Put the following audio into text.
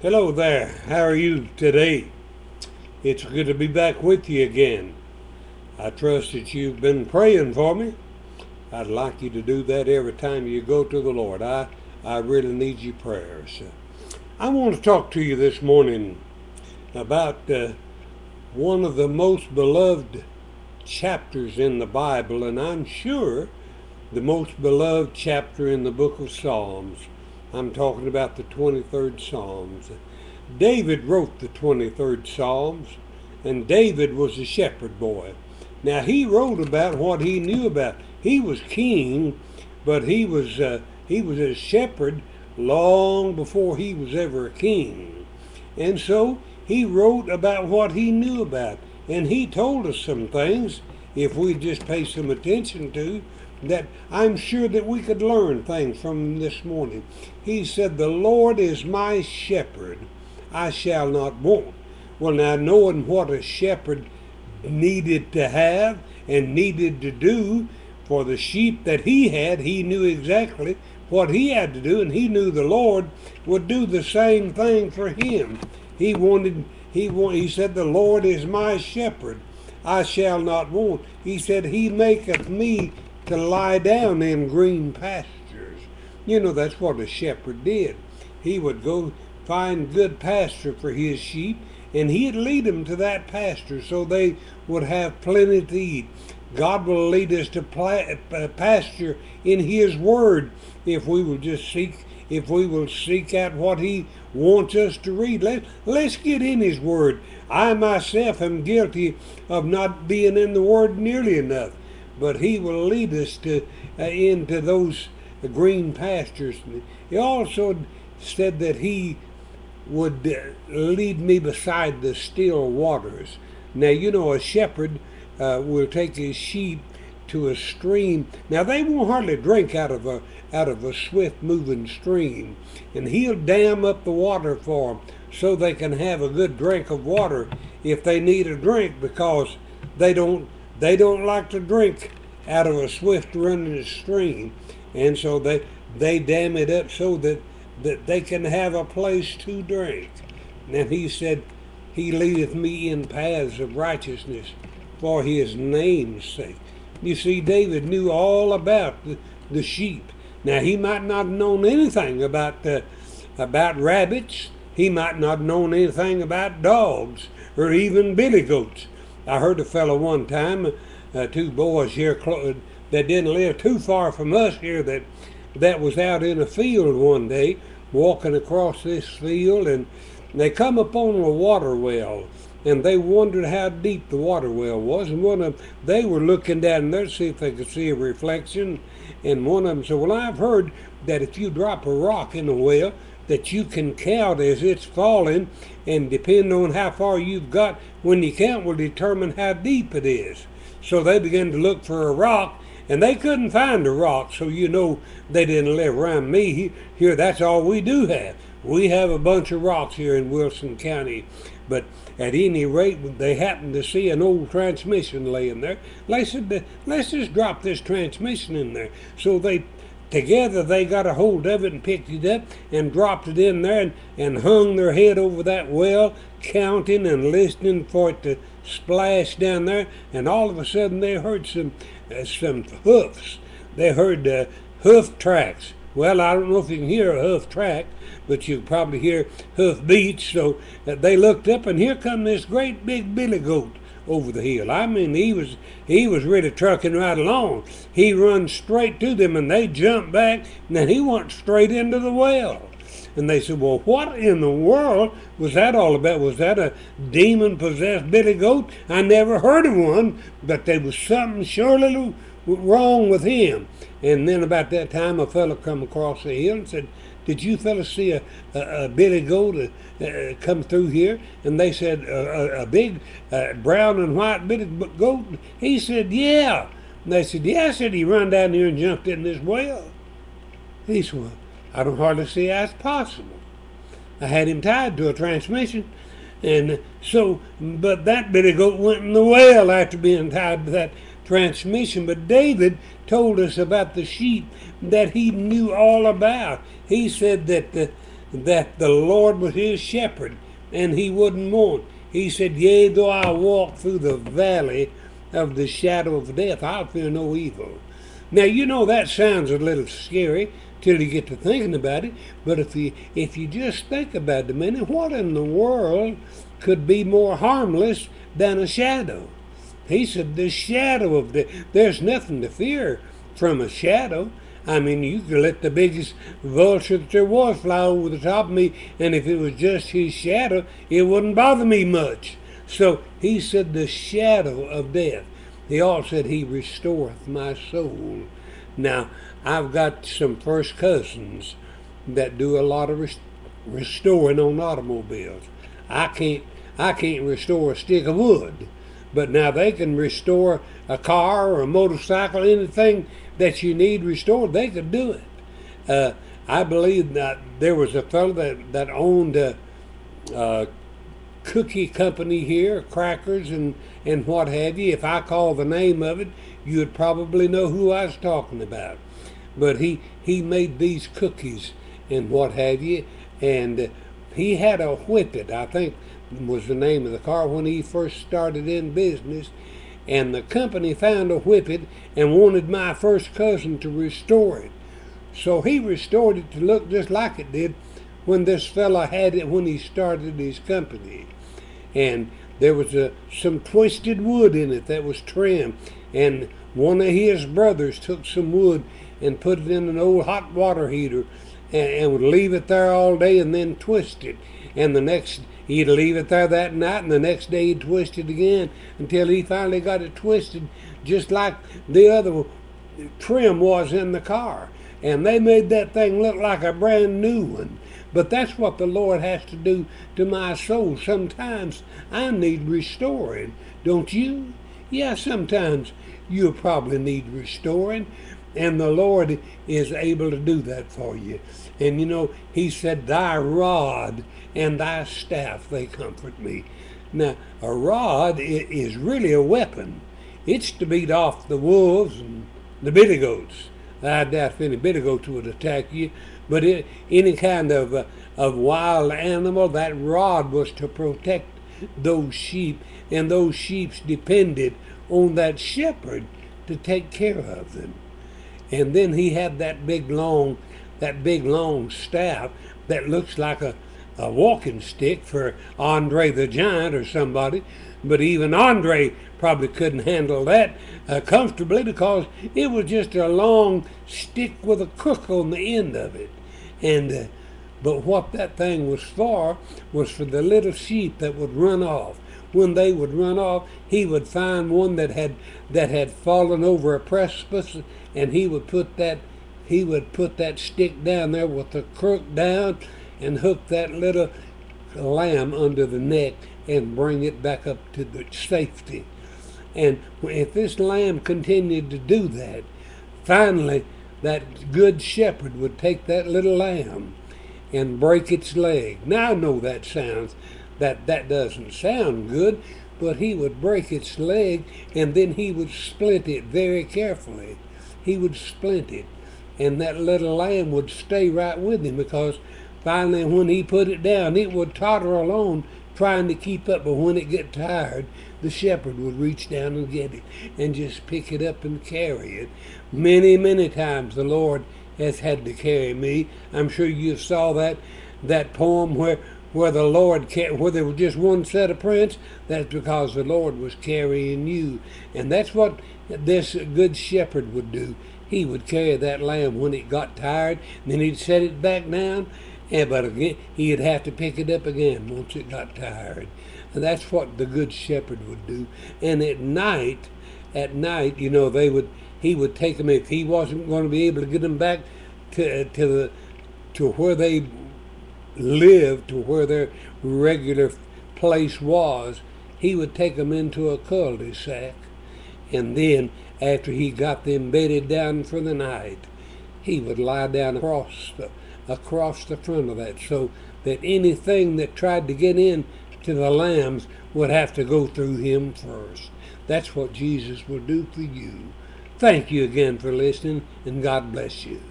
Hello there. How are you today? It's good to be back with you again. I trust that you've been praying for me. I'd like you to do that every time you go to the Lord. I really need your prayers. I want to talk to you this morning about one of the most beloved chapters in the Bible, and I'm sure the most beloved chapter in the book of Psalms. I'm talking about the 23rd Psalms. David wrote the 23rd Psalms, and David was a shepherd boy. Now, he wrote about what he knew about. He was king, but he was a shepherd long before he was ever a king. And so he wrote about what he knew about. And he told us some things, if we just pay some attention to, that I'm sure that we could learn things from this morning. He said, "The Lord is my shepherd, I shall not want." Well, now, knowing what a shepherd needed to have and needed to do for the sheep that he had, he knew exactly what he had to do, and he knew the Lord would do the same thing for him. He said, "The Lord is my shepherd, I shall not want." He said, "He maketh me to lie down in green pastures." You know, that's what a shepherd did. He would go find good pasture for his sheep, and he'd lead them to that pasture so they would have plenty to eat. God will lead us to pasture in his word if we will seek out what he wants us to read. Let's get in his word. I myself am guilty of not being in the word nearly enough, but he will lead us into those green pastures. He also said that he would lead me beside the still waters. Now, you know, a shepherd will take his sheep to a stream. Now, they won't hardly drink out of a swift moving stream, and he'll dam up the water for them so they can have a good drink of water if they need a drink, because they don't like to drink out of a swift running stream, and so they dam it up so that they can have a place to drink. And he said, "He leadeth me in paths of righteousness for his name's sake." You see, David knew all about the sheep. Now, he might not have known anything about rabbits. He might not have known anything about dogs or even billy goats. I heard a fellow one time, two boys here that didn't live too far from us here, that was out in a field one day, walking across this field, and they come upon a water well, and they wondered how deep the water well was, and they were looking down there to see if they could see a reflection, and one of them said, "Well, I've heard that if you drop a rock in the well, that you can count as it's falling, and depending on how far you've got when you count will determine how deep it is." So they began to look for a rock, and they couldn't find a rock, so you know they didn't live around me. Here, that's all we do have. We have a bunch of rocks here in Wilson County. But at any rate, they happened to see an old transmission laying there. They said, "Let's just drop this transmission in there." So together they got a hold of it and picked it up and dropped it in there, and hung their head over that well, counting and listening for it to splash down there. And all of a sudden they heard some hoofs. They heard hoof tracks. Well, I don't know if you can hear a hoof track, but you can probably hear hoof beats. So they looked up, and here come this great big billy goat over the hill. I mean, he was really trucking right along. He run straight to them, and they jumped back, and then he went straight into the well. And they said, "Well, what in the world was that all about? Was that a demon-possessed billy goat? I never heard of one, but there was something surely wrong with him." And then about that time, a fellow come across the hill and said, "Did you fellas see a billy goat come through here?" And they said, "A big brown and white billy goat?" He said, "Yeah." And they said, "Yeah." I said, "He run down here and jumped in this well." He said, "Well, I don't hardly see how it's possible. I had him tied to a transmission." And so, but that billy goat went in the well after being tied to that transmission. But David told us about the sheep that he knew all about. He said that that the Lord was his shepherd and he wouldn't want. He said, yea, though I walk through the valley of the shadow of death, I'll fear no evil. Now, you know that sounds a little scary till you get to thinking about it, but if you just think about it a minute, what in the world could be more harmless than a shadow? He said, the shadow of death. There's nothing to fear from a shadow. I mean, you could let the biggest vulture that there was fly over the top of me, and if it was just his shadow, it wouldn't bother me much. So he said, the shadow of death. He also said, he restoreth my soul. Now, I've got some first cousins that do a lot of restoring on automobiles. I can't restore a stick of wood, but now they can restore a car or a motorcycle, anything that you need restored, they could do it. I believe that there was a fellow that owned a cookie company here, crackers and what have you. If I call the name of it, you would probably know who I was talking about. But he made these cookies and what have you, and he had a Whippet, I think was the name of the car when he first started in business, and the company found a Whippet and wanted my first cousin to restore it. So he restored it to look just like it did when this fella had it when he started his company. And there was some twisted wood in it that was trimmed, and one of his brothers took some wood and put it in an old hot water heater and would leave it there all day and then twist it. And the next, he'd leave it there that night, and the next day he'd twist it again until he finally got it twisted just like the other trim was in the car. And they made that thing look like a brand new one. But that's what the Lord has to do to my soul. Sometimes I need restoring, don't you? Yeah, sometimes you'll probably need restoring, and the Lord is able to do that for you. And you know, he said, thy rod and thy staff, they comfort me. Now, a rod is really a weapon. It's to beat off the wolves and the billy goats. I doubt if any billy goats would attack you, but any kind of wild animal, that rod was to protect those sheep, and those sheep depended on that shepherd to take care of them. And then he had that big long staff that looks like a walking stick for Andre the Giant or somebody, but even Andre probably couldn't handle that comfortably, because it was just a long stick with a crook on the end of it. And but what that thing was for the little sheep that would run off. When they would run off, he would find one that had fallen over a precipice, and he would put that stick down there with the crook down and hook that little lamb under the neck and bring it back up to the safety. And if this lamb continued to do that, finally that good shepherd would take that little lamb and break its leg. Now I know that doesn't sound good, but he would break its leg, and then he would splint it very carefully. He would splint it, and that little lamb would stay right with him, because finally when he put it down, it would totter along trying to keep up, but when it got tired, the shepherd would reach down and get it and just pick it up and carry it. Many, many times the Lord has had to carry me. I'm sure you saw that poem where the Lord, where there was just one set of prints. That's because the Lord was carrying you. And that's what this good shepherd would do. He would carry that lamb when it got tired, and then he'd set it back down, but again, he'd have to pick it up again once it got tired. And that's what the good shepherd would do. And at night, you know, he would take them, if he wasn't going to be able to get them back to where they lived, to where their regular place was, he would take them into a cul-de-sac, and then after he got them bedded down for the night, he would lie down across the front of that, so that anything that tried to get in to the lambs would have to go through him first. That's what Jesus will do for you. Thank you again for listening, and God bless you.